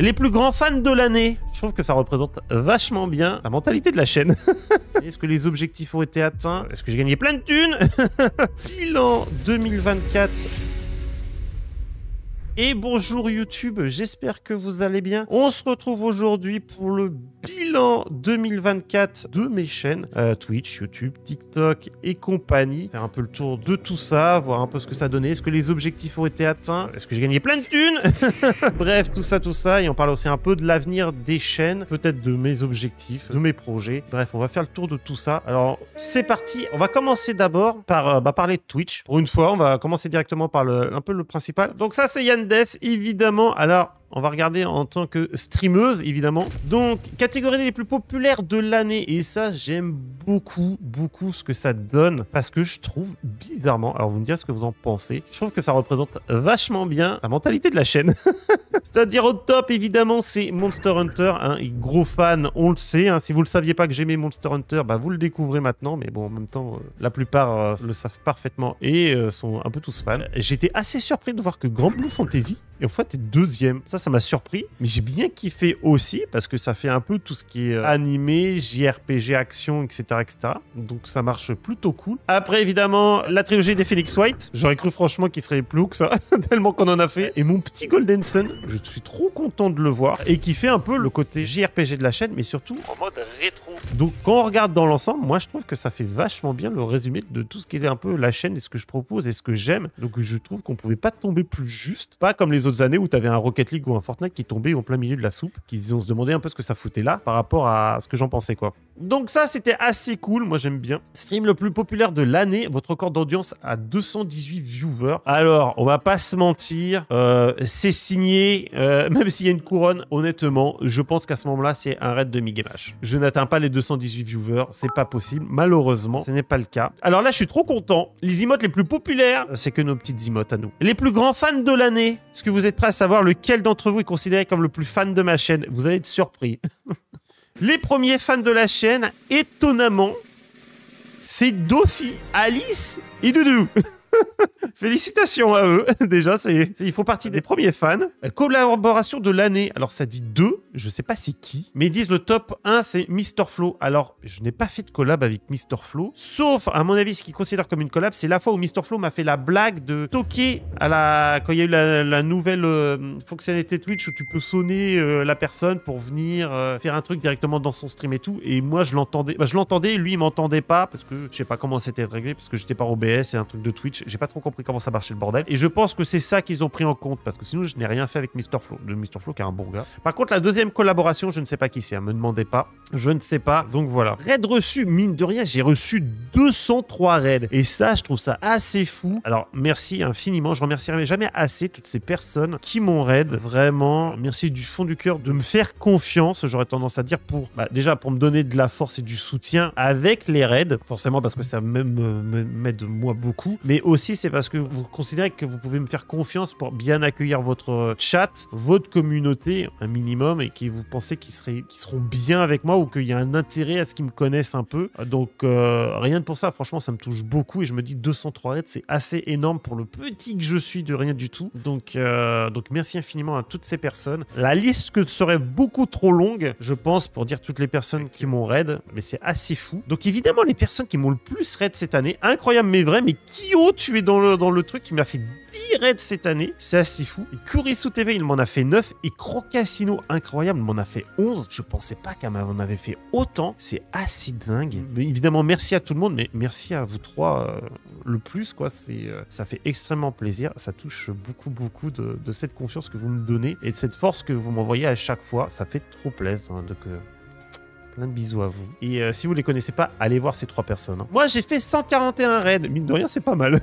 Les plus grands fans de l'année. Je trouve que ça représente vachement bien la mentalité de la chaîne. Est-ce que les objectifs ont été atteints? Est-ce que j'ai gagné plein de thunes? Bilan 2024. Et bonjour YouTube, j'espère que vous allez bien. On se retrouve aujourd'hui pour le bilan 2024 de mes chaînes Twitch, YouTube, TikTok et compagnie. Faire un peu le tour de tout ça, voir un peu ce que ça donnait. Est-ce que les objectifs ont été atteints? Est-ce que j'ai gagné plein de thunes? Bref, tout ça. Et on parle aussi un peu de l'avenir des chaînes, peut-être de mes objectifs, de mes projets. Bref, on va faire le tour de tout ça. Alors, c'est parti. On va commencer d'abord par parler de Twitch. Pour une fois, on va commencer directement par un peu le principal. Donc ça, c'est Yann Dess, évidemment. Alors, on va regarder en tant que streameuse, évidemment. Donc, catégorie les plus populaires de l'année. Et ça, j'aime beaucoup ce que ça donne. Parce que je trouve, bizarrement, alors vous me direz ce que vous en pensez, je trouve que ça représente vachement bien la mentalité de la chaîne. C'est-à-dire au top, évidemment, c'est Monster Hunter. Hein, et gros fan, on le sait. Hein, si vous ne le saviez pas que j'aimais Monster Hunter, bah, vous le découvrez maintenant. Mais bon, en même temps, la plupart le savent parfaitement et sont un peu tous fans. J'étais assez surpris de voir que Grand Blue Fantasy, et en fait, est deuxième. Ça m'a surpris. Mais j'ai bien kiffé aussi parce que ça fait un peu tout ce qui est animé, JRPG, action, etc., etc. Donc ça marche plutôt cool. Après, évidemment, la trilogie des Phoenix White. J'aurais cru franchement qu'il serait plus haut que ça, tellement qu'on en a fait. Et mon petit Golden Sun, je suis trop content de le voir. Et qui fait un peu le côté JRPG de la chaîne, mais surtout en mode rétro. Donc quand on regarde dans l'ensemble, moi je trouve que ça fait vachement bien le résumé de tout ce qui est un peu la chaîne et ce que je propose et ce que j'aime. Donc je trouve qu'on pouvait pas tomber plus juste. Pas comme les autres années où tu avais un Rocket League ou un Fortnite qui tombait en plein milieu de la soupe, on se demandait un peu ce que ça foutait là par rapport à ce que j'en pensais, quoi. Donc ça, c'était assez cool, moi j'aime bien. Stream le plus populaire de l'année, votre record d'audience à 218 viewers. Alors, on va pas se mentir, c'est signé, même s'il y a une couronne, honnêtement, je pense qu'à ce moment-là, c'est un raid de Migamash. Je n'atteins pas les 218 viewers, c'est pas possible, malheureusement, ce n'est pas le cas. Alors là, je suis trop content. Les emotes les plus populaires, c'est que nos petites emotes à nous. Les plus grands fans de l'année, est-ce que vous êtes prêts à savoir lequel d'entre vous est considéré comme le plus fan de ma chaîne? Vous allez être surpris. Les premiers fans de la chaîne, étonnamment, c'est Dofi, Alice et Doudou. Félicitations à eux. Déjà, ils font partie des premiers fans. Collaboration de l'année. Alors, ça dit 2. Je sais pas c'est qui. Mais ils disent le top 1, c'est Mr. Flo. Alors, je n'ai pas fait de collab avec Mr. Flo. Sauf, à mon avis, ce qu'ils considèrent comme une collab, c'est la fois où Mr. Flo m'a fait la blague de toquer quand il y a eu la nouvelle fonctionnalité Twitch où tu peux sonner la personne pour venir faire un truc directement dans son stream et tout. Et moi, je l'entendais. Bah, je l'entendais, lui, il m'entendait pas parce que je sais pas comment c'était réglé, parce que j'étais par OBS et un truc de Twitch. J'ai pas trop compris comment ça marchait le bordel. Et je pense que c'est ça qu'ils ont pris en compte, parce que sinon, je n'ai rien fait avec Mr. Flo. De Mr. Flo qui est un bon gars. Par contre, la deuxième collaboration, je ne sais pas qui c'est. Hein, me demandez pas. Je ne sais pas. Donc voilà. Raid reçu, mine de rien, j'ai reçu 203 raids. Et ça, je trouve ça assez fou. Alors, merci infiniment. Je remercierai jamais assez toutes ces personnes qui m'ont raid. Vraiment, merci du fond du cœur de me faire confiance. J'aurais tendance à dire déjà pour me donner de la force et du soutien avec les raids. Forcément parce que ça m'aide moi beaucoup. Mais aussi, c'est parce que vous considérez que vous pouvez me faire confiance pour bien accueillir votre chat, votre communauté, un minimum, et que vous pensez qu'ils seront bien avec moi ou qu'il y a un intérêt à ce qu'ils me connaissent un peu. Donc, rien que pour ça, franchement, ça me touche beaucoup et je me dis 203 raids, c'est assez énorme pour le petit que je suis de rien du tout. Donc merci infiniment à toutes ces personnes. La liste serait beaucoup trop longue, je pense, pour dire toutes les personnes qui m'ont raid, mais c'est assez fou. Donc, évidemment, les personnes qui m'ont le plus raid cette année, incroyable mais vrai, mais Kyo, tu es dans le truc qui m'a fait 10 raids cette année. C'est assez fou. Et Kurisu TV, il m'en a fait 9. Et Crocasino, incroyable, m'en a fait 11. Je pensais pas qu'elle m'en avait fait autant. C'est assez dingue. Mais évidemment, merci à tout le monde, mais merci à vous trois le plus, quoi. Ça fait extrêmement plaisir. Ça touche beaucoup de cette confiance que vous me donnez et de cette force que vous m'envoyez à chaque fois. Ça fait trop plaisir. Hein, donc, plein de bisous à vous. Et si vous les connaissez pas, allez voir ces trois personnes. Hein. Moi, j'ai fait 141 raids. Mine de rien, c'est pas mal.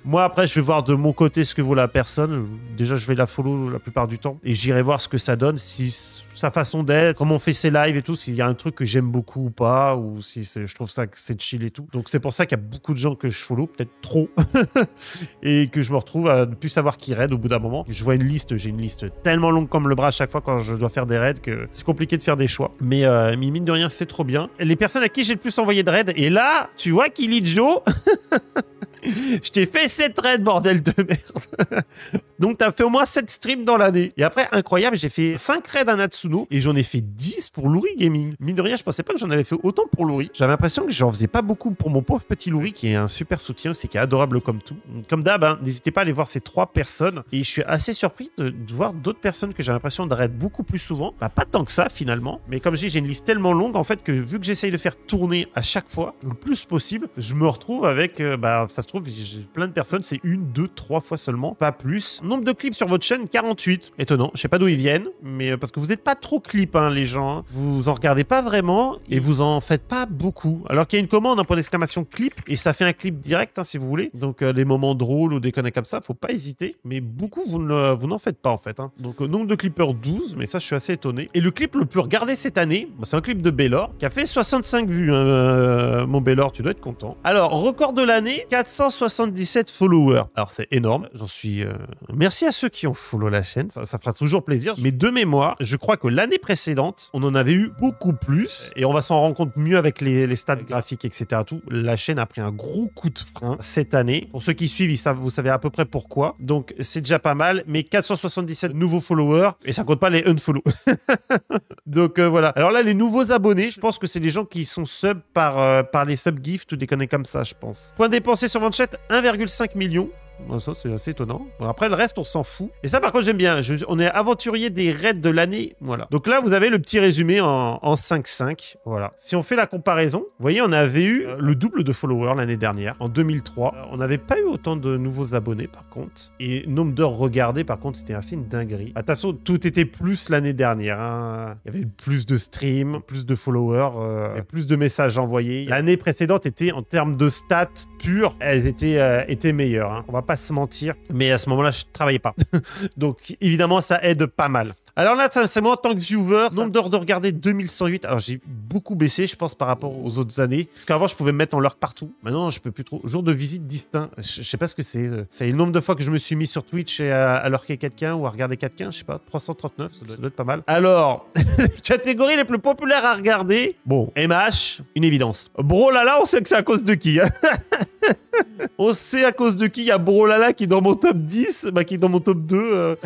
Moi, après, je vais voir de mon côté ce que vaut la personne. Déjà, je vais la follow la plupart du temps. Et j'irai voir ce que ça donne, si sa façon d'être, comment on fait ses lives et tout, s'il y a un truc que j'aime beaucoup ou pas, ou si je trouve ça que c'est chill et tout. Donc, c'est pour ça qu'il y a beaucoup de gens que je follow, peut-être trop. Et que je me retrouve à ne plus savoir qui raid au bout d'un moment. Je vois j'ai une liste tellement longue comme le bras à chaque fois quand je dois faire des raids que c'est compliqué de faire des choix. Mais mine de rien, c'est trop bien. Les personnes à qui j'ai le plus envoyé de raids, et là, tu vois, Kili Joe. Je t'ai fait 7 raids, bordel de merde. Donc, t'as fait au moins 7 streams dans l'année. Et après, incroyable, j'ai fait 5 raids à Natsuno et j'en ai fait 10 pour Louri Gaming. Mine de rien, je pensais pas que j'en avais fait autant pour Louri. J'avais l'impression que j'en faisais pas beaucoup pour mon pauvre petit Louri qui est un super soutien aussi, qui est adorable comme tout. Comme d'hab, hein, n'hésitez pas à aller voir ces 3 personnes. Et je suis assez surpris de voir d'autres personnes que j'ai l'impression de raid beaucoup plus souvent. Bah, pas tant que ça finalement. Mais comme je dis, j'ai une liste tellement longue en fait que vu que j'essaye de faire tourner à chaque fois le plus possible, je me retrouve avec, ça se trouve, j'ai plein de personnes, c'est 1, 2, 3 fois seulement, pas plus. Nombre de clips sur votre chaîne, 48. Étonnant, je sais pas d'où ils viennent, mais parce que vous n'êtes pas trop clips, hein, les gens. Hein. Vous en regardez pas vraiment et vous en faites pas beaucoup. Alors qu'il y a une commande, un point d'exclamation clip, et ça fait un clip direct, hein, si vous voulez. Donc les moments drôles ou des conneries comme ça, faut pas hésiter. Mais beaucoup, vous n'en faites pas en fait. Hein. Donc nombre de clippers 12, mais ça, je suis assez étonné. Et le clip le plus regardé cette année, c'est un clip de Baylor qui a fait 65 vues. Hein, mon Baylor, tu dois être content. Alors, record de l'année, 477 followers. Alors, c'est énorme. J'en suis... Merci à ceux qui ont follow la chaîne. Ça fera toujours plaisir. Mais de mémoire, je crois que l'année précédente, on en avait eu beaucoup plus. Et on va s'en rendre compte mieux avec les stats graphiques, etc. Tout. La chaîne a pris un gros coup de frein cette année. Pour ceux qui suivent, vous savez à peu près pourquoi. Donc, c'est déjà pas mal. Mais 477 nouveaux followers. Et ça compte pas les unfollow. Donc, voilà. Alors là, les nouveaux abonnés, je pense que c'est les gens qui sont sub par les sub-gifts ou des conneries comme ça, je pense. Point dépensé sur votre chaîne, 1,5 million. Bon, ça, c'est assez étonnant. Bon, après, le reste, on s'en fout. Et ça, par contre, j'aime bien. On est aventurier des raids de l'année. Voilà. Donc là, vous avez le petit résumé en 5-5. Voilà. Si on fait la comparaison, vous voyez, on avait eu le double de followers l'année dernière, en 2003. On n'avait pas eu autant de nouveaux abonnés, par contre. Et nombre d'heures regardées, par contre, c'était assez une dinguerie. Attention, tout était plus l'année dernière. Hein. Il y avait plus de streams, plus de followers, et plus de messages envoyés. L'année précédente était, en termes de stats pures, elles étaient meilleures. Hein. On va pas se mentir, mais à ce moment-là, je travaillais pas. Donc, évidemment, ça aide pas mal. Alors là, c'est moi en tant que viewer, nombre d'heures de regarder 2108. Alors j'ai beaucoup baissé, je pense, par rapport aux autres années. Parce qu'avant, je pouvais me mettre en lurk partout. Maintenant, je peux plus trop. Jour de visite distinct. Je sais pas ce que c'est. C'est le nombre de fois que je me suis mis sur Twitch et à lurker quelqu'un ou à regarder quelqu'un. Je sais pas, 339, ça doit être pas mal. Alors, catégorie les plus populaires à regarder. Bon, MH, une évidence. Brolala, on sait que c'est à cause de qui, hein. On sait à cause de qui. Il y a Brolala qui est dans mon top 10, qui est dans mon top 2.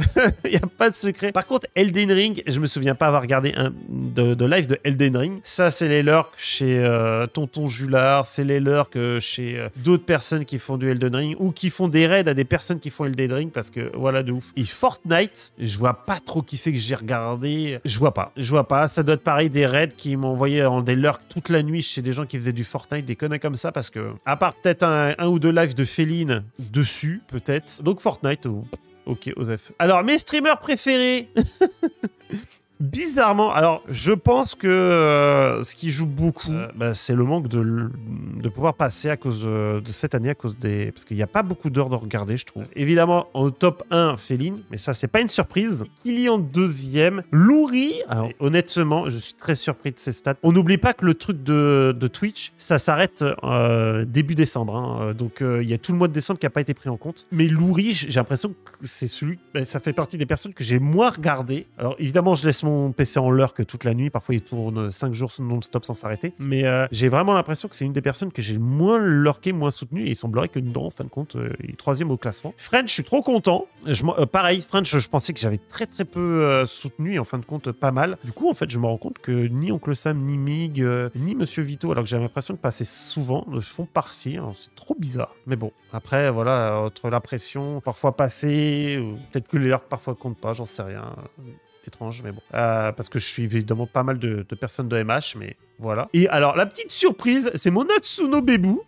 Il n'y a pas de secret. Par contre, Elden Ring, je me souviens pas avoir regardé de live de Elden Ring. Ça, c'est les lurks chez Tonton Julard. C'est les lurks chez d'autres personnes qui font du Elden Ring ou qui font des raids à des personnes qui font Elden Ring parce que voilà, de ouf. Et Fortnite, je vois pas trop qui c'est que j'ai regardé. Je vois pas. Ça doit être pareil des raids qui m'ont envoyé en des lurks toute la nuit chez des gens qui faisaient du Fortnite, des conneries comme ça parce que, à part peut-être un ou deux lives de Féline dessus, peut-être. Donc Fortnite, ok, Osef. Alors, mes streamers préférés. Bizarrement, alors je pense que ce qui joue beaucoup, c'est le manque de pouvoir passer à cause de cette année, à cause des... Parce qu'il n'y a pas beaucoup d'heures de regarder, je trouve. Évidemment, en top 1, Féline, mais ça, c'est pas une surprise. Il y a en deuxième, Louri. Alors, honnêtement, je suis très surpris de ces stats. On n'oublie pas que le truc de Twitch, ça s'arrête début décembre. Hein. Donc, il y a tout le mois de décembre qui n'a pas été pris en compte. Mais Louri, j'ai l'impression que c'est celui... ça fait partie des personnes que j'ai moins regardées. Alors, évidemment, je laisse mon PC en lurk toute la nuit. Parfois, il tourne 5 jours non-stop sans s'arrêter. Mais j'ai vraiment l'impression que c'est une des personnes que j'ai le moins lurké, moins soutenu. Et il semblerait que non, en fin de compte, il est 3e au classement. French, je suis trop content. Pareil, French, je pensais que j'avais très très peu soutenu. Et en fin de compte, pas mal. Du coup, en fait, je me rends compte que ni Oncle Sam, ni Mig, ni Monsieur Vito, alors que j'ai l'impression de passer souvent, font partie. C'est trop bizarre. Mais bon, après, voilà, entre la pression, parfois passer, peut-être que les lurks parfois comptent pas, j'en sais rien. Étrange, mais bon. Parce que je suis évidemment pas mal de personnes de MH, mais voilà. Et alors, la petite surprise, c'est mon Natsuno Bebou.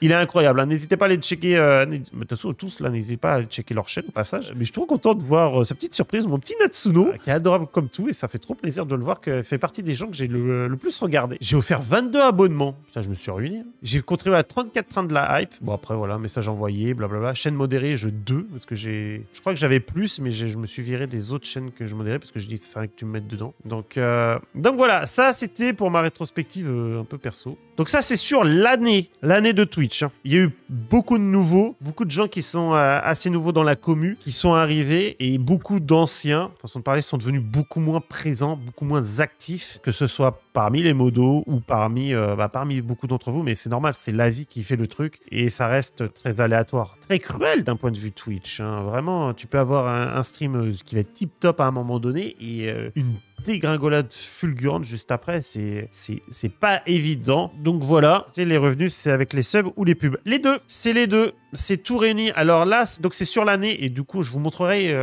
Il est incroyable. Hein. N'hésitez pas à aller checker. De toute façon, tous là, n'hésitez pas à aller checker leur chaîne au passage. Mais je suis trop content de voir sa petite surprise, mon petit Natsuno, qui est adorable comme tout. Et ça fait trop plaisir de le voir, qu'il fait partie des gens que j'ai le plus regardé. J'ai offert 22 abonnements. Putain, je me suis ruiné. Hein. J'ai contribué à 34 trains de la hype. Bon, après, voilà, message envoyé, blablabla. Chaîne modérée, je 2. Parce que je crois que j'avais plus, mais je me suis viré des autres chaînes que je modérais parce que je dis, c'est vrai que tu me mettes dedans. Donc voilà, ça, c'était pour ma la rétrospective un peu perso. Donc ça, c'est sur l'année de Twitch. Hein. Il y a eu beaucoup de nouveaux, beaucoup de gens qui sont assez nouveaux dans la commu, qui sont arrivés, et beaucoup d'anciens, façon de parler, sont devenus beaucoup moins présents, beaucoup moins actifs, que ce soit parmi les modos ou parmi beaucoup d'entre vous, mais c'est normal, c'est la vie qui fait le truc, et ça reste très aléatoire. Très cruel d'un point de vue Twitch. Hein. Vraiment, tu peux avoir un stream qui va être tip-top à un moment donné, et une dégringolade fulgurante juste après, c'est pas évident. Donc voilà, les revenus, c'est avec les subs ou les pubs. Les deux, c'est tout réuni. Alors là, donc c'est sur l'année, et du coup, je vous montrerai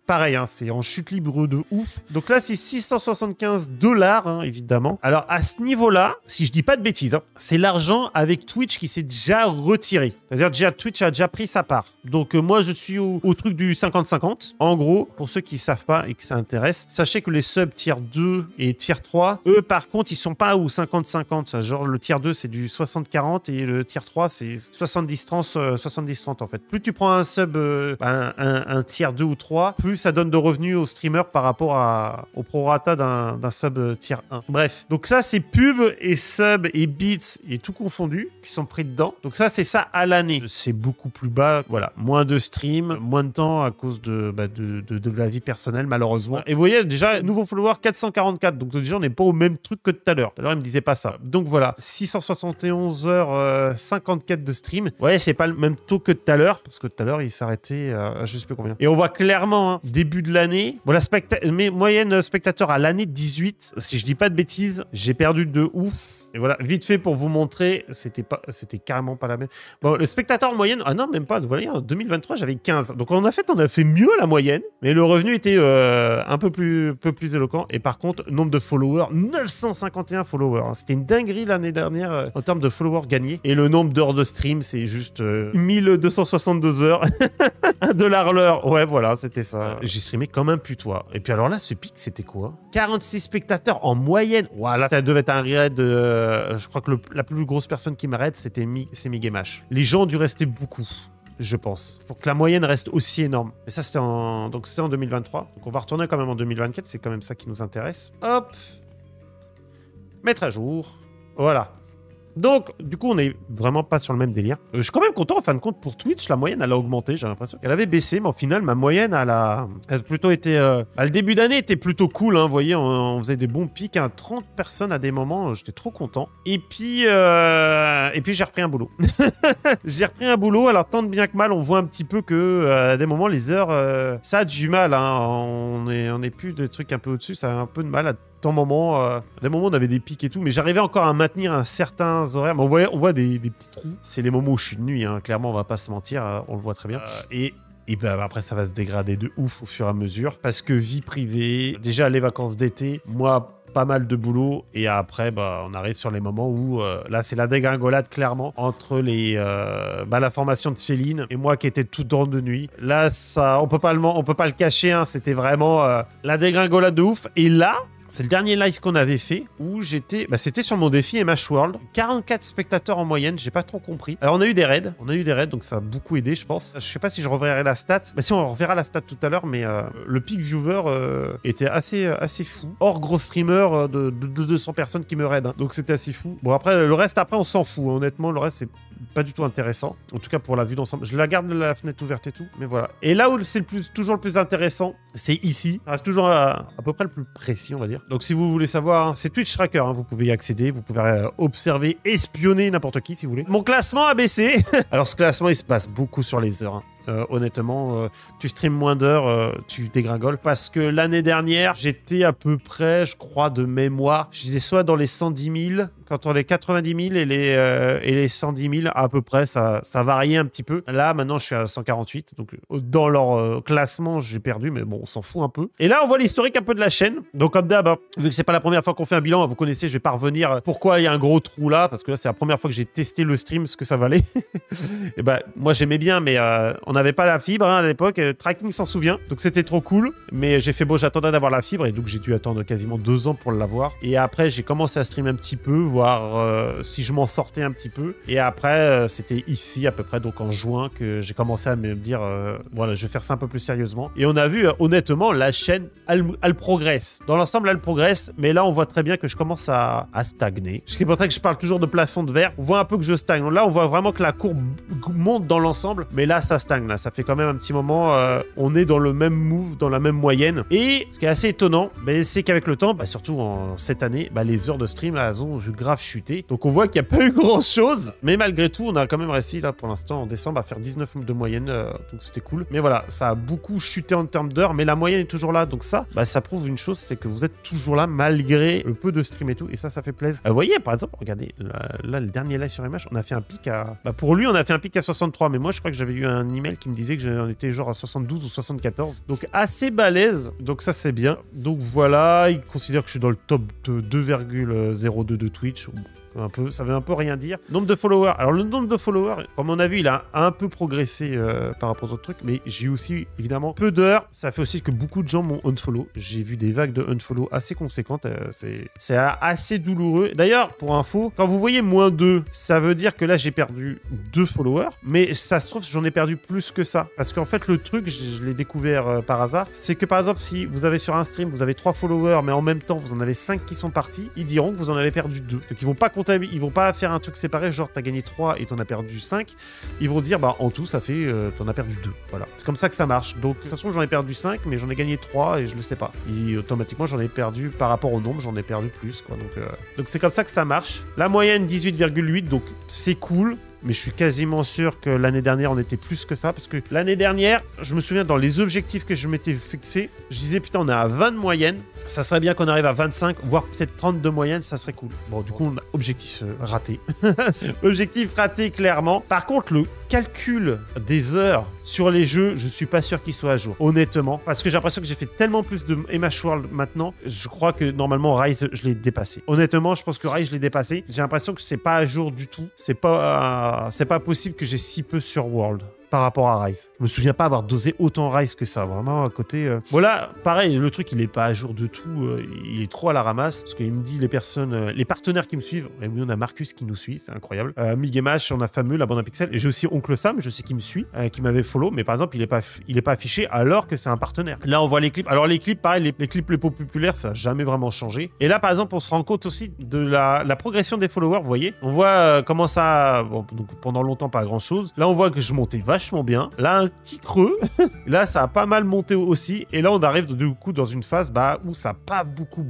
pareil, hein, c'est en chute libre de ouf. Donc là, c'est 675 $, hein, évidemment. Alors à ce niveau-là, si je dis pas de bêtises, hein, c'est l'argent avec Twitch qui s'est déjà retiré. C'est-à-dire déjà Twitch a déjà pris sa part. Donc moi, je suis au truc du 50-50. En gros, pour ceux qui savent pas et que ça intéresse, sachez que les subs tier 2 et tier 3, eux, par contre, ils sont pas au 50-50. Genre, le tier 2, c'est du 60-40 et le tier 3, c'est 70-30 en fait. Plus tu prends un sub, un tier 2 ou 3, plus ça donne de revenus aux streamers par rapport au prorata d'un sub tier 1. Bref, donc ça, c'est pub et sub et bits et tout confondu qui sont pris dedans. Donc ça, c'est ça à l'année. C'est beaucoup plus bas. Voilà, moins de stream, moins de temps à cause de la vie personnelle, malheureusement. Et vous voyez, déjà, nouveau follower 444. Donc déjà, on n'est pas au même truc que tout à l'heure. Tout à l'heure, il me disait pas ça. Donc voilà, 671 heures 54 de stream. Ouais, c'est pas le même taux que tout à l'heure, parce que tout à l'heure, il s'arrêtait à je sais plus combien. Et on voit clairement, hein, début de l'année, bon, mes moyennes spectateurs à l'année 18, si je dis pas de bêtises, j'ai perdu de ouf. Et voilà, vite fait pour vous montrer, c'était carrément pas la même. Bon, le spectateur en moyenne, ah non, même pas, vous voyez, en 2023, j'avais 15. Donc on a fait mieux la moyenne, mais le revenu était un peu plus éloquent. Et par contre, nombre de followers, 951 followers. Hein. C'était une dinguerie l'année dernière en termes de followers gagnés. Et le nombre d'heures de stream, c'est juste 1262 heures. $1 l'heure. Ouais, voilà, c'était ça. J'ai streamé comme un putois. Et puis alors là, ce pic, c'était quoi? 46 spectateurs en moyenne. Voilà, ça devait être un raid de... je crois que la plus grosse personne qui m'arrête, c'est Migamash. Les gens ont dû rester beaucoup, je pense, pour que la moyenne reste aussi énorme. Et ça, c'était en 2023. Donc on va retourner quand même en 2024, c'est quand même ça qui nous intéresse. Hop, mettre à jour. Voilà. Donc, du coup, on n'est vraiment pas sur le même délire. Je suis quand même content, en fin de compte, pour Twitch, la moyenne, elle a augmenté, j'ai l'impression. Elle avait baissé, mais au final, ma moyenne, elle a plutôt été... le début d'année était plutôt cool, hein, vous voyez, on faisait des bons pics, hein, 30 personnes à des moments, j'étais trop content. Et puis j'ai repris un boulot. J'ai repris un boulot, alors tant de bien que mal, on voit un petit peu que, à des moments, les heures, ça a du mal, hein, on est plus de trucs un peu au-dessus, ça a un peu de mal à des moments, on avait des pics et tout, mais j'arrivais encore à maintenir un certain horaire. Mais on voit des petits trous. C'est les moments où je suis de nuit, hein. Clairement, on va pas se mentir, on le voit très bien. Et ben, après, ça va se dégrader de ouf au fur et à mesure. Parce que vie privée, déjà les vacances d'été, moi, pas mal de boulot. Et après, on arrive sur les moments où, là, c'est la dégringolade, clairement, entre la formation de Céline et moi qui était tout dans de nuit. Là, ça, on peut pas le cacher, hein, c'était vraiment la dégringolade de ouf. Et là, c'est le dernier live qu'on avait fait où j'étais... c'était sur mon défi MH World. 44 spectateurs en moyenne, j'ai pas trop compris. Alors on a eu des raids, donc ça a beaucoup aidé, je pense. Je sais pas si je reverrai la stat. Si, on reverra la stat tout à l'heure, mais le peak viewer était assez fou. Hors gros streamer de 200 personnes qui me raident. Hein. Donc c'était assez fou. Bon, après, le reste, on s'en fout. Hein. Honnêtement, le reste, c'est pas du tout intéressant. En tout cas, pour la vue d'ensemble. Je la garde la fenêtre ouverte et tout, mais voilà. Et là où c'est toujours le plus intéressant, c'est ici. Ça reste toujours à peu près le plus précis, on va dire. Donc si vous voulez savoir, hein, c'est Twitch Tracker, hein, vous pouvez y accéder, vous pouvez observer, espionner n'importe qui si vous voulez. Mon classement a baissé. Alors ce classement, il se passe beaucoup sur les heures. Hein. Honnêtement, tu streams moins d'heures, tu dégringoles. Parce que l'année dernière, j'étais à peu près, je crois, de mémoire, j'étais soit dans les 110 000, quand on les 90 000 et les 110 000, à peu près, ça variait un petit peu. Là, maintenant, je suis à 148. Donc, dans leur classement, j'ai perdu, mais bon, on s'en fout un peu. Et là, on voit l'historique un peu de la chaîne. Donc, comme d'hab, vu que c'est pas la première fois qu'on fait un bilan, vous connaissez, je vais pas revenir pourquoi il y a un gros trou là, parce que là, c'est la première fois que j'ai testé le stream, ce que ça valait. Et moi, j'aimais bien, mais On n'avait pas la fibre hein, à l'époque. Tracking s'en souvient. Donc c'était trop cool. Mais j'ai fait bon, j'attendais d'avoir la fibre et donc j'ai dû attendre quasiment 2 ans pour l'avoir. Et après, j'ai commencé à streamer un petit peu, voir si je m'en sortais un petit peu. Et après, c'était ici à peu près, donc en juin, que j'ai commencé à me dire, voilà, je vais faire ça un peu plus sérieusement. Et on a vu, honnêtement, la chaîne, elle progresse. Dans l'ensemble, elle progresse. Mais là, on voit très bien que je commence à stagner. C'est pour ça que je parle toujours de plafond de verre. On voit un peu que je stagne. Là, on voit vraiment que la courbe monte dans l'ensemble. Mais là, ça stagne. Là, ça fait quand même un petit moment. On est dans le même move, dans la même moyenne. Et ce qui est assez étonnant, c'est qu'avec le temps, surtout en cette année, les heures de stream, là, elles ont grave chuté. Donc, on voit qu'il n'y a pas eu grand-chose. Mais malgré tout, on a quand même réussi, là, pour l'instant, en décembre, à faire 19 de moyenne. Donc, c'était cool. Mais voilà, ça a beaucoup chuté en termes d'heures. Mais la moyenne est toujours là. Donc, ça prouve une chose, c'est que vous êtes toujours là, malgré le peu de stream et tout. Et ça fait plaisir. Vous voyez, par exemple, regardez, là, le dernier live sur MH, on a fait un pic à... pour lui, on a fait un pic à 63. Mais moi, je crois que j'avais eu un email qui me disait que j'en étais genre à 72 ou 74. Donc, assez balèze. Donc, ça, c'est bien. Donc, voilà. Il considère que je suis dans le top de 2,02 de Twitch. Ça veut un peu rien dire. Nombre de followers. Alors, le nombre de followers, comme on a vu, il a un peu progressé par rapport aux autres trucs. Mais j'ai aussi, évidemment, peu d'heures. Ça fait aussi que beaucoup de gens m'ont unfollow. J'ai vu des vagues de unfollow assez conséquentes. C'est assez douloureux. D'ailleurs, pour info, quand vous voyez -2, ça veut dire que là, j'ai perdu 2 followers. Mais ça se trouve, j'en ai perdu plus que ça. Parce qu'en fait, le truc, je l'ai découvert par hasard, c'est que par exemple, si vous avez sur un stream, vous avez 3 followers, mais en même temps, vous en avez 5 qui sont partis, ils diront que vous en avez perdu 2. Donc, ils vont pas ils vont pas faire un truc séparé, genre t'as gagné 3 et t'en as perdu 5. Ils vont dire, en tout, ça fait, t'en as perdu 2. Voilà. C'est comme ça que ça marche. Donc, de toute façon, j'en ai perdu 5, mais j'en ai gagné 3 et je le sais pas. Et automatiquement, j'en ai perdu, par rapport au nombre, j'en ai perdu plus, quoi. Donc c'est comme ça que ça marche. La moyenne, 18,8, donc c'est cool. Mais je suis quasiment sûr que l'année dernière, on était plus que ça. Parce que l'année dernière, je me souviens, dans les objectifs que je m'étais fixés, je disais, putain, on est à 20 de moyenne. Ça serait bien qu'on arrive à 25, voire peut-être 30 de moyenne, ça serait cool. Bon, du coup, on a objectif raté. Objectif raté, clairement. Par contre, le calcul des heures sur les jeux, je suis pas sûr qu'il soit à jour, honnêtement. Parce que j'ai l'impression que j'ai fait tellement plus de MH World maintenant. Je crois que normalement, Rise, je l'ai dépassé. Honnêtement, je pense que Rise, je l'ai dépassé. J'ai l'impression que c'est pas à jour du tout. C'est pas possible que j'ai si peu sur World par rapport à Rise. Je me souviens pas avoir dosé autant Rise que ça, vraiment à côté. Voilà, pareil, le truc il est pas à jour de tout, il est trop à la ramasse, parce qu'il me dit les partenaires qui me suivent, et oui on a Marcus qui nous suit, c'est incroyable, Migamash, on a Fameux, la bande à pixels, et j'ai aussi Oncle Sam, je sais qu'il me suit, qui m'avait follow, mais par exemple il est pas affiché alors que c'est un partenaire. Là on voit les clips, alors les clips pareil, les clips les plus populaires ça a jamais vraiment changé, et là par exemple on se rend compte aussi de la progression des followers, vous voyez, on voit comment ça, bon, donc pendant longtemps pas grand chose, là on voit que je montais vachement bien. Là, un petit creux. Là, ça a pas mal monté aussi. Et là, on arrive du coup dans une phase où ça n'a pas beaucoup.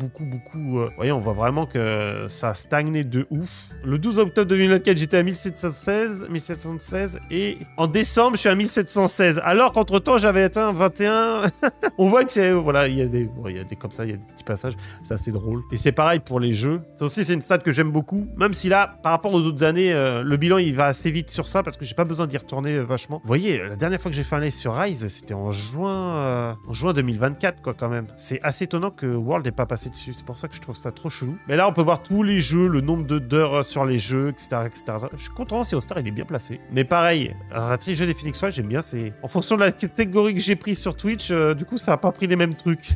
Vous voyez, on voit vraiment que ça a stagné de ouf. Le 12 octobre 2024, j'étais à 1716. Et en décembre, je suis à 1716. Alors qu'entre-temps, j'avais atteint 21. On voit que c'est... Voilà, il y a des comme ça, il y a des petits passages. C'est assez drôle. Et c'est pareil pour les jeux. Ça aussi, c'est une stat que j'aime beaucoup. Même si là, par rapport aux autres années, le bilan, il va assez vite sur ça parce que j'ai pas besoin d'y retourner vachement. Vous voyez, la dernière fois que j'ai fait un live sur Rise, c'était en juin 2024, quoi, quand même. C'est assez étonnant que World n'ait pas passé dessus. C'est pour ça que je trouve ça trop chelou. Mais là, on peut voir tous les jeux, le nombre d'heures sur les jeux, etc., etc. Je suis content, c'est All-Star, il est bien placé. Mais pareil, la trilogie des Phoenix Wright, j'aime bien. C'est en fonction de la catégorie que j'ai prise sur Twitch, du coup, ça n'a pas pris les mêmes trucs.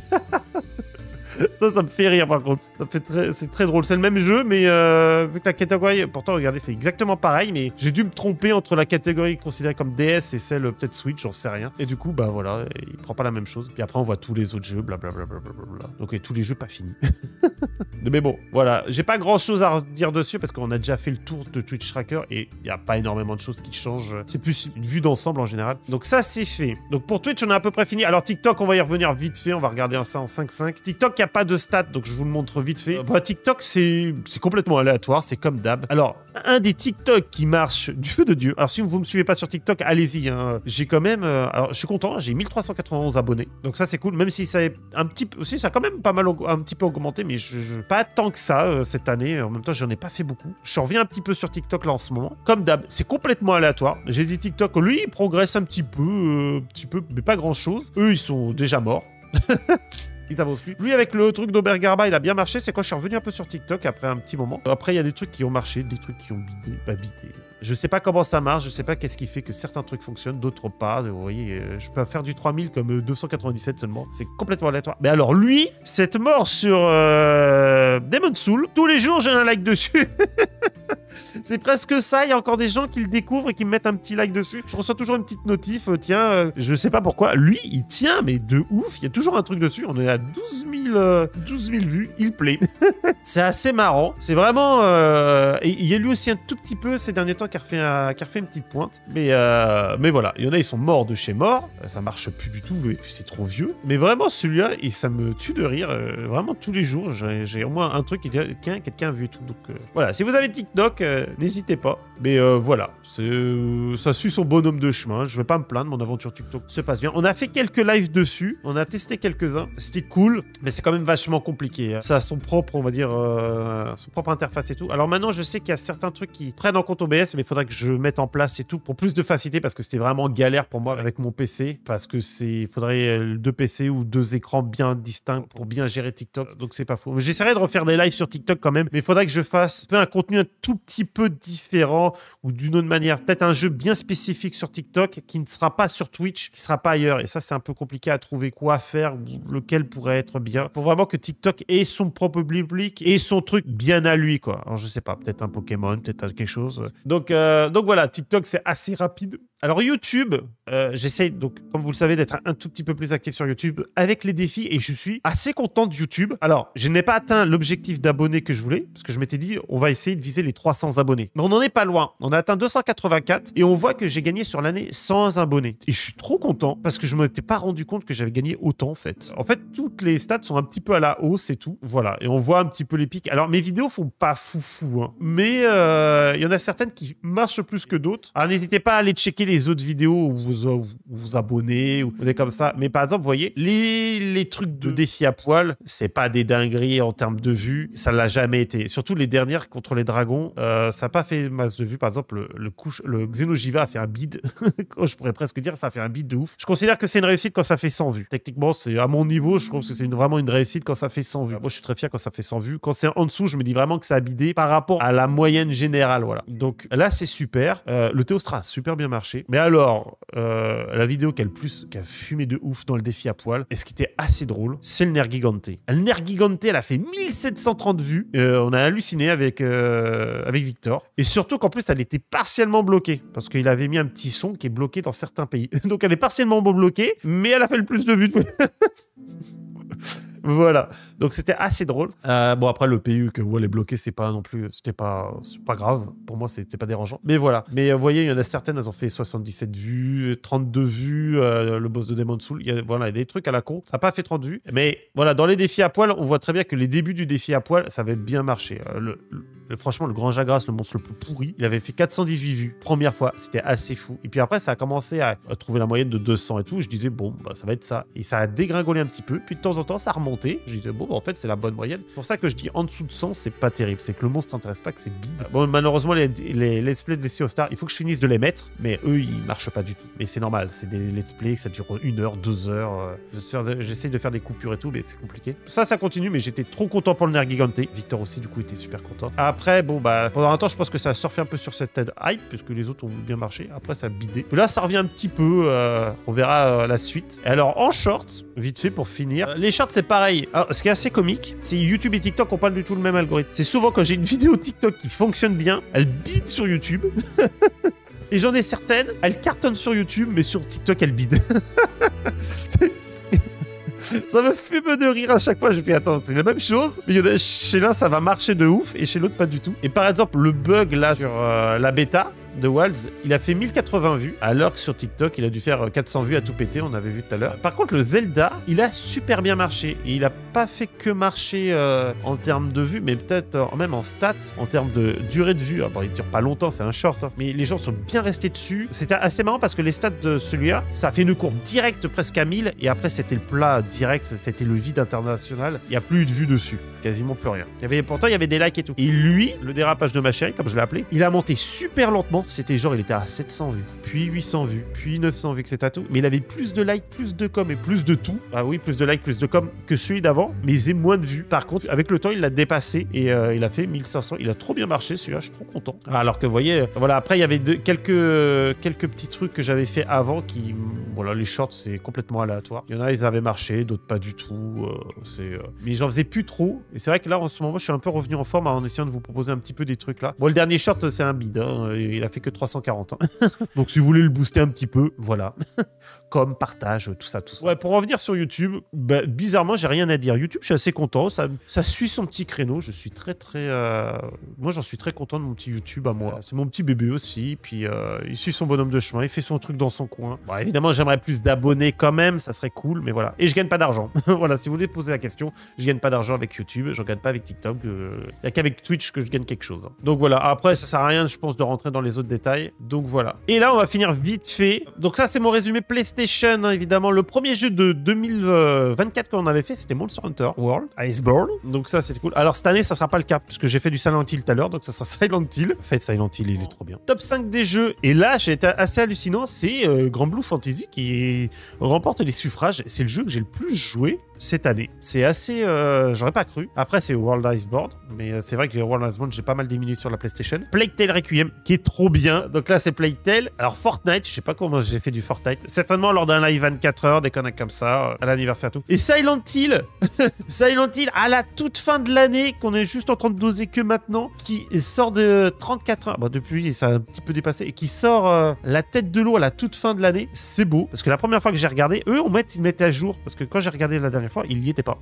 Ça me fait rire par contre. C'est très drôle. C'est le même jeu, mais vu que la catégorie... Pourtant, regardez, c'est exactement pareil, mais j'ai dû me tromper entre la catégorie considérée comme DS et celle peut-être Switch, j'en sais rien. Et du coup, voilà, il prend pas la même chose. Puis après, on voit tous les autres jeux, blablabla. Donc, tous les jeux pas finis. Mais bon, voilà. J'ai pas grand-chose à dire dessus parce qu'on a déjà fait le tour de Twitch Tracker et il n'y a pas énormément de choses qui changent. C'est plus une vue d'ensemble en général. Donc ça, c'est fait. Donc pour Twitch, on a à peu près fini. Alors TikTok, on va y revenir vite fait. On va regarder ça en 5-5. TikTok, il n'y a pas de stats, donc je vous le montre vite fait. TikTok, c'est complètement aléatoire. C'est comme d'hab. Alors, un des TikTok qui marche du feu de Dieu. Alors si vous me suivez pas sur TikTok, allez-y. Hein. J'ai quand même... alors, je suis content. J'ai 1391 abonnés. Donc ça, c'est cool. Même si ça est un petit peu... Aussi, ça a quand même pas mal un petit peu augmenté, mais pas tant que ça cette année. En même temps, j'en ai pas fait beaucoup. Je reviens un petit peu sur TikTok là en ce moment. Comme d'hab, c'est complètement aléatoire. J'ai dit TikTok, lui, il progresse un petit peu, mais pas grand-chose. Eux, ils sont déjà morts. ils avancent plus. Lui, avec le truc d'Aubergarba, il a bien marché. C'est quand je suis revenu un peu sur TikTok après un petit moment. Après, il y a des trucs qui ont marché, des trucs qui ont bidé. Bah, bidé. Je sais pas comment ça marche, je sais pas qu'est-ce qui fait que certains trucs fonctionnent, d'autres pas. Vous voyez, je peux faire du 3000 comme 297 seulement. C'est complètement aléatoire. Mais alors, lui, cette mort sur Demon's Souls, tous les jours, j'ai un like dessus. C'est presque ça, il y a encore des gens qui le découvrent et qui me mettent un petit like dessus. Je reçois toujours une petite notif, tiens, je sais pas pourquoi. Lui, il tient, mais de ouf, il y a toujours un truc dessus. On est à 12 000 vues, il plaît. C'est assez marrant, c'est vraiment... Et il y a lui aussi un tout petit peu ces derniers temps qui a refait une petite pointe. Mais voilà, il y en a, ils sont morts de chez mort. Ça marche plus du tout, et puis c'est trop vieux. Mais vraiment, celui-là, et ça me tue de rire. Vraiment, tous les jours, j'ai au moins un truc qui dit, quelqu'un a vu et tout. Donc voilà, si vous avez TikTok, n'hésitez pas. Mais voilà, ça suit son bonhomme de chemin. Je vais pas me plaindre, mon aventure TikTok se passe bien. On a fait quelques lives dessus, on a testé quelques-uns. C'était cool, mais c'est quand même vachement compliqué. Ça a son propre, on va dire, son propre interface et tout. Alors maintenant, je sais qu'il y a certains trucs qui prennent en compte OBS, mais il faudrait que je mette en place et tout pour plus de facilité parce que c'était vraiment galère pour moi avec mon PC. Parce que il faudrait 2 PC ou 2 écrans bien distincts pour bien gérer TikTok. Donc c'est pas faux. J'essaierai de refaire des lives sur TikTok quand même, mais il faudrait que je fasse un contenu un tout petit peu différent ou d'une autre manière. Peut-être un jeu bien spécifique sur TikTok qui ne sera pas sur Twitch, qui sera pas ailleurs. Et ça, c'est un peu compliqué à trouver quoi faire, lequel pourrait être bien. Pour vraiment que TikTok ait son propre public et son truc bien à lui, quoi. Alors, je sais pas, peut-être un Pokémon, peut-être quelque chose. Donc voilà, TikTok, c'est assez rapide. Alors YouTube, j'essaye, donc comme vous le savez, d'être un tout petit peu plus actif sur YouTube avec les défis et je suis assez content de YouTube. Alors, je n'ai pas atteint l'objectif d'abonnés que je voulais parce que je m'étais dit, on va essayer de viser les 300 abonnés. Mais on n'en est pas loin. On a atteint 284 et on voit que j'ai gagné sur l'année 100 abonnés. Et je suis trop content parce que je ne m'étais pas rendu compte que j'avais gagné autant en fait. En fait, toutes les stats sont un petit peu à la hausse et tout. Voilà, et on voit un petit peu les pics. Alors, mes vidéos font pas foufou, hein. Mais il y en a certaines qui marchent plus que d'autres. Alors, n'hésitez pas à aller checker les autres vidéos où vous abonnez ou des comme ça. Mais par exemple, vous voyez, les trucs de défi à poil, c'est pas des dingueries en termes de vues. Ça l'a jamais été. Surtout les dernières contre les dragons, ça n'a pas fait masse de vues. Par exemple, le Xenojiva a fait un bid. Je pourrais presque dire ça a fait un bid de ouf. Je considère que c'est une réussite quand ça fait 100 vues. Techniquement, c'est à mon niveau, je trouve que c'est vraiment une réussite quand ça fait 100 vues. Moi, je suis très fier quand ça fait 100 vues. Quand c'est en dessous, je me dis vraiment que ça a bidé par rapport à la moyenne générale. Voilà. Donc là, c'est super. Le Théostra a super bien marché. Mais alors, la vidéo qui a fumé de ouf dans le défi à poil, et ce qui était assez drôle, c'est le Nergigante. Le Nergigante, elle a fait 1730 vues. On a halluciné avec Victor. Et surtout qu'en plus, elle était partiellement bloquée. Parce qu'il avait mis un petit son qui est bloqué dans certains pays. Donc elle est partiellement bloquée, mais elle a fait le plus de vues. Voilà, donc c'était assez drôle. Bon, après le PU que elle est bloquée, c'est pas non plus, c'est pas grave. Pour moi, c'était pas dérangeant. Mais voilà. Mais vous voyez, il y en a certaines, elles ont fait 77 vues, 32 vues. Le boss de Demon's Souls, il y a des trucs à la con. Ça n'a pas fait 30 vues. Mais voilà, dans les défis à poil, on voit très bien que les débuts du défi à poil, ça avait bien marché. Franchement, le Grand Jagras, le monstre le plus pourri, il avait fait 418 vues. Première fois, c'était assez fou. Et puis après, ça a commencé à trouver la moyenne de 200 et tout. Je disais, bon, bah, ça va être ça. Et ça a dégringolé un petit peu. Puis de temps en temps, ça remontait. Je disais, bon, bah, en fait, c'est la bonne moyenne. C'est pour ça que je dis en dessous de 100, c'est pas terrible. C'est que le monstre n'intéresse pas, que c'est bide. Bon, malheureusement, les let's play des Sea of Stars, il faut que je finisse de les mettre. Mais eux, ils marchent pas du tout. Mais c'est normal. C'est des let's play, ça dure 1 heure, 2 heures. J'essaye de faire des coupures et tout, mais c'est compliqué. Ça continue, mais j'étais trop content pour le Nergigante. Victor aussi, du coup, était super content. Après, bon, bah, pendant un temps, je pense que ça a surfé un peu sur cette hype, puisque les autres ont bien marché. Après, ça a bidé. Là, ça revient un petit peu. On verra la suite. Et alors, en short, vite fait pour finir. Les shorts, c'est pareil. Alors, ce qui est assez comique, c'est YouTube et TikTok ont pas du tout le même algorithme. C'est souvent quand j'ai une vidéo TikTok qui fonctionne bien, elle bide sur YouTube. Et j'en ai certaines, elles cartonnent sur YouTube, mais sur TikTok, elles bident. Ça me fait me de rire à chaque fois. Je fais, attends, c'est la même chose. Mais chez l'un, ça va marcher de ouf et chez l'autre, pas du tout. Et par exemple, le bug là sur la bêta de Walls, il a fait 1080 vues, alors que sur TikTok, il a dû faire 400 vues à tout péter, on avait vu tout à l'heure. Par contre, le Zelda, il a super bien marché. Et il a pas fait que marcher en termes de vues, mais peut-être même en stats, en termes de durée de vue. Ah bon, il dure pas longtemps, c'est un short, hein. Mais les gens sont bien restés dessus. C'était assez marrant parce que les stats de celui-là, ça a fait une courbe directe presque à 1000, et après, c'était le plat direct, c'était le vide international. Il n'y a plus eu de vues dessus, quasiment plus rien. Pourtant, il y avait des likes et tout. Et lui, le dérapage de ma chérie, comme je l'ai appelé, il a monté super lentement, c'était genre, il était à 700 vues, puis 800 vues, puis 900 vues, etc. tout. Mais il avait plus de likes, plus de com et plus de tout. Ah oui, plus de likes, plus de com que celui d'avant, mais il faisait moins de vues. Par contre, avec le temps, il l'a dépassé et il a fait 1500. Il a trop bien marché, celui-là, je suis trop content. Alors que vous voyez, voilà, après, il y avait quelques petits trucs que j'avais fait avant qui, voilà, les shorts, c'est complètement aléatoire. Il y en a, ils avaient marché, d'autres pas du tout. Mais j'en faisais plus trop. Et c'est vrai que là, en ce moment, je suis un peu revenu en forme en essayant de vous proposer un petit peu des trucs là. Bon, le dernier short, c'est un bide. Hein. Il a fait que 340. Hein. Donc, si vous voulez le booster un petit peu, voilà. Comme, partage, tout ça, tout ça. Ouais, pour revenir sur YouTube, bah, bizarrement, j'ai rien à dire. YouTube, je suis assez content. Ça suit son petit créneau. Je suis moi, j'en suis très content de mon petit YouTube à moi. C'est mon petit bébé aussi. Puis, il suit son bonhomme de chemin. Il fait son truc dans son coin. Bon, évidemment, j'aimerais plus d'abonnés quand même. Ça serait cool, mais voilà. Et je gagne pas d'argent. Voilà, si vous voulez poser la question, je gagne pas d'argent avec YouTube. Je gagne pas avec TikTok. Il y a qu'avec Twitch que je gagne quelque chose. Donc voilà. Après, ça sert à rien, je pense, de rentrer dans les autres détails. Donc voilà. Et là, on va finir vite fait. Donc ça, c'est mon résumé PlayStation, hein, évidemment. Le premier jeu de 2024 qu'on avait fait, c'était Monster Hunter World, Iceborne. Donc ça, c'était cool. Alors cette année, ça sera pas le cas, parce que j'ai fait du Silent Hill tout à l'heure, donc ça sera Silent Hill. Faites Silent Hill, il est trop bien. Top 5 des jeux. Et là, j'ai été assez hallucinant. C'est Grand Blue Fantasy qui remporte les suffrages. C'est le jeu que j'ai le plus joué cette année. C'est assez... j'aurais pas cru. Après, c'est World Iceborne, mais c'est vrai que World Iceborne, j'ai pas mal diminué sur la PlayStation. Plague Tale Requiem, qui est trop bien. Donc là, c'est Plague Tale. Alors, Fortnite, je sais pas comment j'ai fait du Fortnite. Certainement lors d'un live 24 heures, des conneries comme ça, à l'anniversaire et tout. Et Silent Hill, Silent Hill, à la toute fin de l'année, qu'on est juste en train de doser que maintenant, qui sort de 34 heures. Bon, depuis, ça a un petit peu dépassé. Et qui sort la tête de l'eau à la toute fin de l'année. C'est beau. Parce que la première fois que j'ai regardé, eux, ils mettaient à jour. Parce que quand j'ai regardé la dernière fois, il y était pas.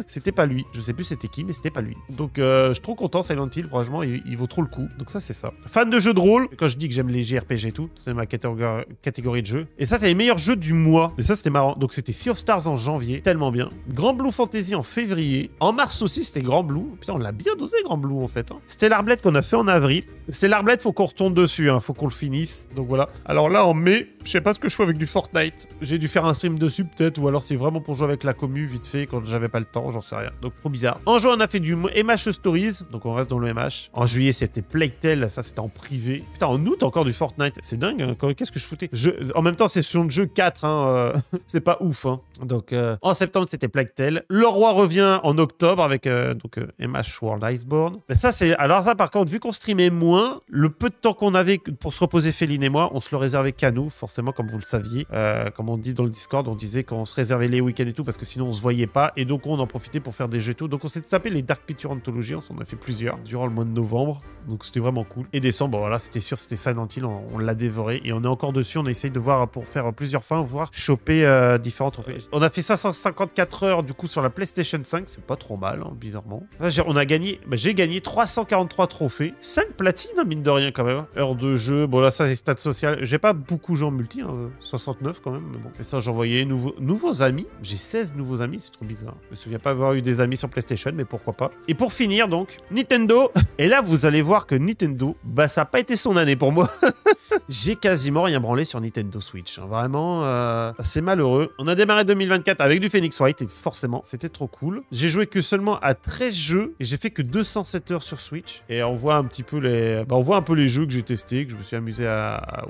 C'était pas lui. Je sais plus c'était qui, mais c'était pas lui. Donc je suis trop content, Silent Hill. Franchement, il vaut trop le coup. Donc ça, c'est ça. Fan de jeux de rôle. Quand je dis que j'aime les JRPG et tout, c'est ma catégorie de jeux. Et ça, c'est les meilleurs jeux du mois. Et ça, c'était marrant. Donc c'était Sea of Stars en janvier. Tellement bien. Grand Blue Fantasy en février. En mars aussi, c'était Grand Blue. Putain, on l'a bien dosé, Grand Blue, en fait. Hein. Stellar Blade qu'on a fait en avril. Stellar Blade, faut qu'on retourne dessus. Hein. Faut qu'on le finisse. Donc voilà. Alors là, en mai, je sais pas ce que je fais avec du Fortnite. J'ai dû faire un stream dessus, peut-être. Ou alors c'est vraiment pour jouer avec la commu vite fait quand j'avais pas le temps, j'en sais rien. Donc trop bizarre. En juin, on a fait du MH Stories, donc on reste dans le MH. En juillet, c'était Plague Tale, ça c'était en privé. Putain, en août, encore du Fortnite. C'est dingue, hein. Qu'est-ce que je foutais En même temps, c'est sur le jeu 4, hein, c'est pas ouf. Hein. Donc en septembre, c'était Plague Tale. Le Roi revient en octobre avec MH World Iceborne. Mais ça, c'est... Alors ça, par contre, vu qu'on streamait moins, le peu de temps qu'on avait pour se reposer, Féline et moi, on se le réservait qu'à nous, forcément, comme vous le saviez. Comme on dit dans le Discord, on disait qu'on se réservait les week-ends et tout, parce que sinon, on se voyait pas. Et donc, on en profitait pour faire des jeux et tout. Donc, on s'est tapé les Dark Pictures Anthology. On s'en a fait plusieurs durant le mois de novembre. Donc, c'était vraiment cool. Et décembre, voilà, c'était sûr, c'était Silent Hill. On l'a dévoré. Et on est encore dessus. On essaye de voir pour faire plusieurs fins, voire choper différents trophées. On a fait 554 heures, du coup, sur la PlayStation 5. C'est pas trop mal, hein, bizarrement. On a gagné... j'ai gagné 343 trophées. 5 platines, hein, mine de rien, quand même. Heures de jeu. Bon, là, ça, c'est stats sociales. J'ai pas beaucoup joué en multi, hein, 69 quand même. Mais bon. Et ça, j'ai envoyé nouveaux amis. J'ai 16 nouveaux amis. C'est trop bizarre. Je me souviens pas avoir eu des amis sur PlayStation, mais pourquoi pas. Et pour finir, donc, Nintendo. Et là, vous allez voir que Nintendo, bah, ça n'a pas été son année pour moi. J'ai quasiment rien branlé sur Nintendo Switch. Hein. Vraiment, c'est malheureux. On a démarré 2024 avec du Phoenix Wright et forcément, c'était trop cool. J'ai joué que seulement à 13 jeux et j'ai fait que 207 heures sur Switch. Et on voit un petit peu on voit un peu les jeux que j'ai testés, que je me suis amusé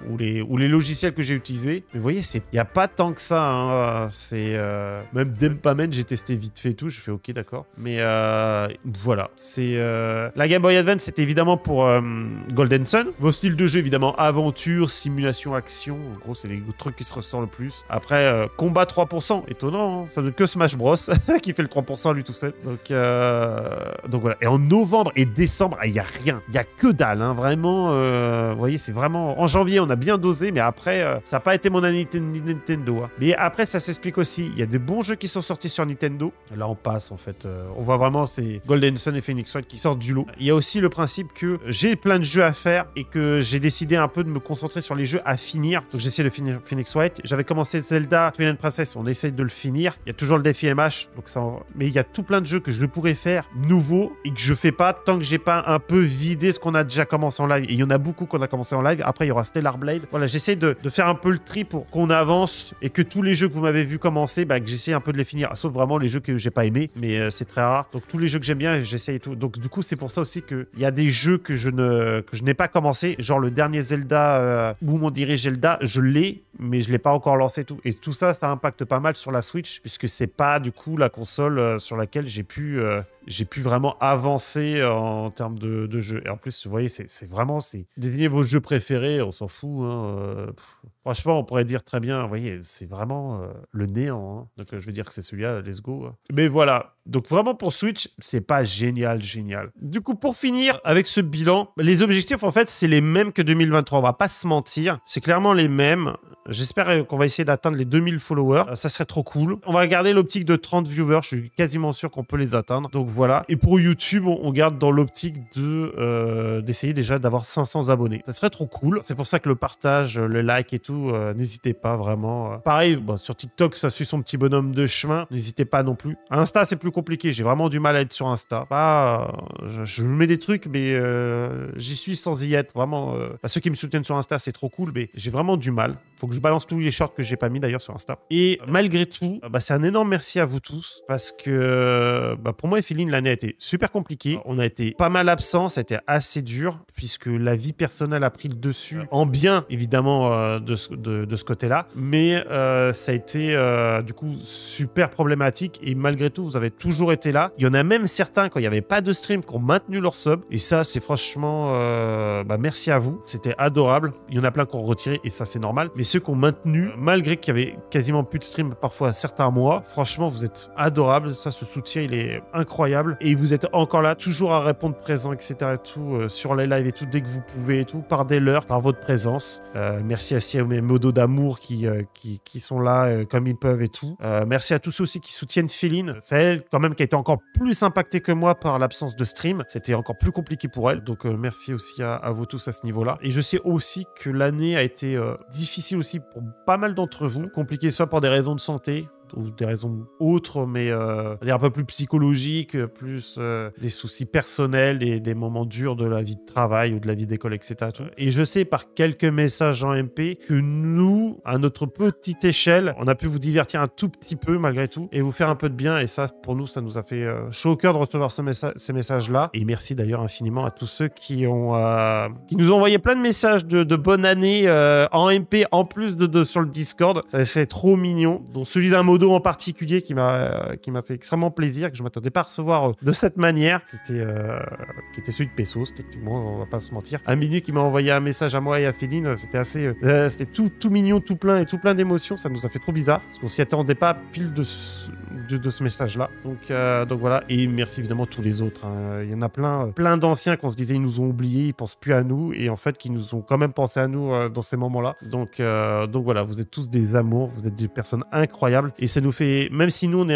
ou les logiciels que j'ai utilisés. Mais vous voyez, il n'y a pas tant que ça. Hein. C'est même Dempamen, j'ai testé vite fait et tout. Je fais OK, d'accord. Mais voilà, c'est la Game Boy Advance, c'était évidemment pour Golden Sun. Vos styles de jeu, évidemment, aventure, simulation, action. En gros, c'est les trucs qui se ressortent le plus. Après, combat 3%. Étonnant, hein. Ça ne que Smash Bros. Qui fait le 3% lui tout seul. Donc voilà. Et en novembre et décembre, il n'y a rien. Il n'y a que dalle. Hein. Vraiment, vous voyez, c'est vraiment... En janvier, on a bien dosé, mais après, ça n'a pas été mon année Nintendo. Hein. Mais après, ça s'explique aussi. Il y a des bons jeux qui sont sortis sur Nintendo. Là, on passe, en fait. On voit vraiment, c'est Golden Sun et Phoenix Wright qui sortent du lot. Il y a aussi le principe que j'ai plein de jeux à faire et que j'ai décidé un peu de me concentrer sur les jeux à finir. Donc, j'ai essayé de finir Phoenix Wright. J'avais commencé Zelda Twilight Princess. On essaye de le finir. Il y a toujours le défi MH. Donc mais il y a tout plein de jeux que je pourrais faire nouveaux et que je fais pas tant que j'ai pas un peu vidé ce qu'on a déjà commencé en live. Et il y en a beaucoup qu'on a commencé en live. Après, il y aura Stellar Blade. Voilà, j'essaie de faire faire un peu le tri pour qu'on avance et que tous les jeux que vous m'avez vu commencer, bah, que j'essaie un peu de les finir. Sauf vraiment les jeux que j'ai pas aimés, mais c'est très rare. Donc tous les jeux que j'aime bien, j'essaye tout. Donc du coup, c'est pour ça aussi qu'il y a des jeux que je n'ai pas commencé. Genre le dernier Zelda, où on dirait Zelda, je l'ai, mais je l'ai pas encore lancé tout. Et tout ça, ça impacte pas mal sur la Switch, puisque c'est pas du coup la console sur laquelle j'ai pu vraiment avancer en termes de jeux. Et en plus, vous voyez, c'est vraiment, désignez vos jeux préférés, on s'en fout. Hein, franchement, on pourrait dire très bien, vous voyez, c'est vraiment le néant. Hein. Donc, je veux dire que c'est celui-là, let's go. Mais voilà. Donc, vraiment, pour Switch, c'est pas génial. Du coup, pour finir avec ce bilan, les objectifs, en fait, c'est les mêmes que 2023. On va pas se mentir. C'est clairement les mêmes. J'espère qu'on va essayer d'atteindre les 2000 followers. Ça serait trop cool. On va garder l'optique de 30 viewers. Je suis quasiment sûr qu'on peut les atteindre. Donc, voilà. Et pour YouTube, on garde dans l'optique d'essayer déjà d'avoir 500 abonnés. Ça serait trop cool. C'est pour ça que le partage, le like et tout, n'hésitez pas vraiment. Pareil, bon, sur TikTok, ça suit son petit bonhomme de chemin. N'hésitez pas non plus. Insta, c'est plus compliqué. J'ai vraiment du mal à être sur Insta. Je mets des trucs, mais j'y suis sans y être. Vraiment, ceux qui me soutiennent sur Insta, c'est trop cool, mais j'ai vraiment du mal. Faut que je balance tous les shorts que j'ai pas mis d'ailleurs sur Insta. Et malgré tout, c'est un énorme merci à vous tous parce que pour moi et Feline, l'année a été super compliquée. On a été pas mal absents, ça a été assez dur puisque la vie personnelle a pris le dessus. En bien, évidemment, de ce côté-là. Mais ça a été du coup super problématique et malgré tout, vous avez toujours été là. Il y en a même certains, quand il n'y avait pas de stream, qui ont maintenu leur sub. Et ça, c'est franchement... merci à vous. C'était adorable. Il y en a plein qui ont retiré et ça, c'est normal. Mais ceux qui ont maintenu, malgré qu'il y avait quasiment plus de stream parfois certains mois, franchement, vous êtes adorables. Ça, ce soutien, il est incroyable. Et vous êtes encore là, toujours à répondre présent, etc. et tout, sur les lives et tout, dès que vous pouvez et tout, par des leurs, par votre présence. Merci aussi à mes modos d'amour qui sont là comme ils peuvent et tout. Merci à tous ceux aussi qui soutiennent Feline. C'est elle, quand même, qui a été encore plus impactée que moi par l'absence de stream. C'était encore plus compliqué pour elle. Donc, merci aussi à vous tous à ce niveau-là. Et je sais aussi que l'année a été difficile aussi pour pas mal d'entre vous. Compliqué soit pour des raisons de santé, ou des raisons autres, mais un peu plus psychologiques, plus des soucis personnels, des moments durs de la vie de travail ou de la vie d'école, etc. Tout. Et je sais par quelques messages en MP que nous, à notre petite échelle, on a pu vous divertir un tout petit peu malgré tout et vous faire un peu de bien. Et ça, pour nous, ça nous a fait chaud au cœur de recevoir ces messages-là. Et merci d'ailleurs infiniment à tous ceux qui nous ont envoyé plein de messages de bonne année en MP en plus sur le Discord. C'est trop mignon. Donc celui d'un modo en particulier qui m'a fait extrêmement plaisir, que je m'attendais pas à recevoir de cette manière, qui était celui de Pesos, techniquement, on va pas se mentir. Un mini qui m'a envoyé un message à moi et à Féline, c'était assez, c'était tout mignon, tout plein d'émotions, ça nous a fait trop bizarre, parce qu'on s'y attendait pas pile de ce message-là. Donc voilà, et merci évidemment à tous les autres. Hein. Il y en a plein d'anciens qu'on se disait ils nous ont oubliés, ils pensent plus à nous, et en fait qui nous ont quand même pensé à nous dans ces moments-là. Donc voilà, vous êtes tous des amours, vous êtes des personnes incroyables. Et ça nous fait, même si nous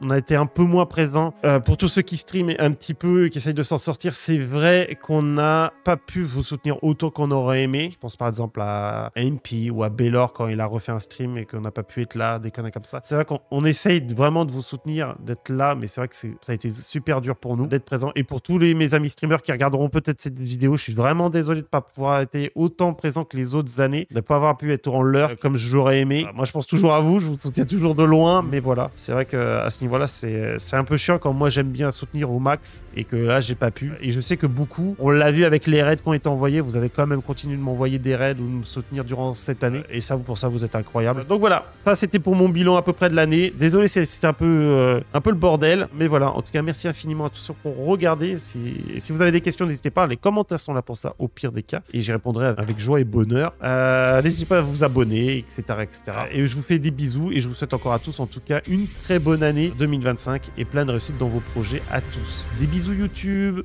on a été un peu moins présents pour tous ceux qui streament un petit peu et qui essayent de s'en sortir, c'est vrai qu'on n'a pas pu vous soutenir autant qu'on aurait aimé. Je pense par exemple à MP ou à Baylor quand il a refait un stream et qu'on n'a pas pu être là, des conneries comme ça. C'est vrai qu'on essaye vraiment de vous soutenir, d'être là, mais c'est vrai que ça a été super dur pour nous d'être présents. Et pour tous mes amis streamers qui regarderont peut-être cette vidéo, je suis vraiment désolé de ne pas pouvoir être autant présent que les autres années, de ne pas avoir pu être en l'heure comme j'aurais aimé. Moi, je pense toujours à vous, je vous soutiens toujours de loin, mais voilà. C'est vrai qu'à ce niveau-là, c'est un peu chiant quand moi j'aime bien soutenir au max et que là j'ai pas pu. Et je sais que beaucoup, on l'a vu avec les raids qui ont été envoyés, vous avez quand même continué de m'envoyer des raids ou de me soutenir durant cette année. Et ça, pour ça, vous êtes incroyable. Donc voilà, ça c'était pour mon bilan à peu près de l'année. Désolé, c'était un peu le bordel, mais voilà. En tout cas, merci infiniment à tous ceux qui ont regardé. Si vous avez des questions, n'hésitez pas. Les commentaires sont là pour ça, au pire des cas, et j'y répondrai avec joie et bonheur. N'hésitez pas à vous abonner, etc. Et je vous fais des bisous et je vous souhaite encore à tous, en tout cas, une très bonne année 2025 et plein de réussite dans vos projets à tous. Des bisous YouTube.